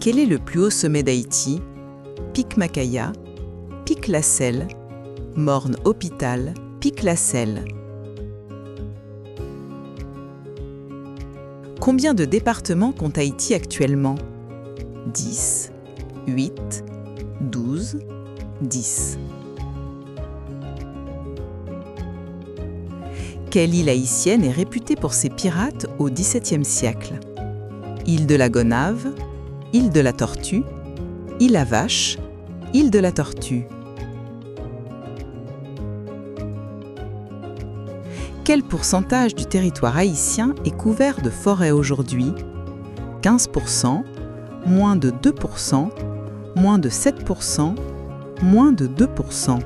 Quel est le plus haut sommet d'Haïti? Pic Macaya, Pic La Selle, Morne Hôpital, Pic La Selle. Combien de départements compte Haïti actuellement? 10, 8, 12, 10. Quelle île haïtienne est réputée pour ses pirates au XVIIe siècle? Île de la Gonâve, île de la Tortue, île à Vache, île de la Tortue. Quel pourcentage du territoire haïtien est couvert de forêt aujourd'hui? 15%, moins de 2%, moins de 7%, moins de 2%.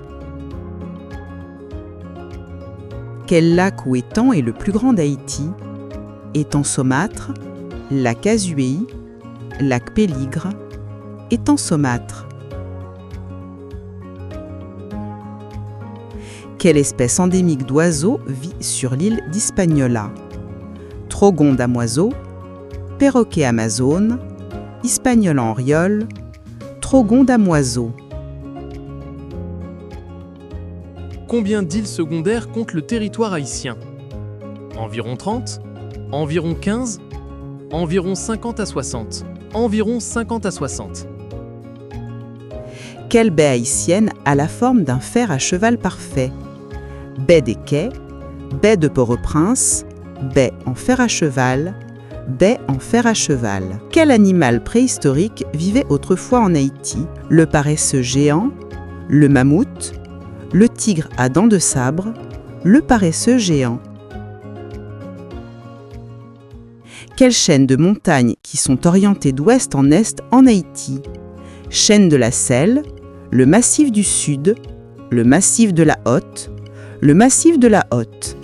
Quel lac ou étang est le plus grand d'Haïti? Étang Saumâtre, lac Azuéi, lac Péligre, étang Saumâtre. Quelle espèce endémique d'oiseau vit sur l'île d'Hispaniola? Trogon damoiseau, perroquet amazone, Hispaniola enriole, trogon damoiseau. Combien d'îles secondaires compte le territoire haïtien? Environ 30? Environ 15? Environ 50 à 60? Environ 50 à 60. Quelle baie haïtienne a la forme d'un fer à cheval parfait? Baie des Quais, baie de Port-au-Prince, baie en fer à cheval, baie en fer à cheval. Quel animal préhistorique vivait autrefois en Haïti? Le paresseux géant, le mammouth, le tigre à dents de sabre, le paresseux géant. Quelles chaînes de montagnes qui sont orientées d'ouest en est en Haïti? Chaîne de la Selle, le massif du Sud, le massif de la Hotte, le massif de la Hotte.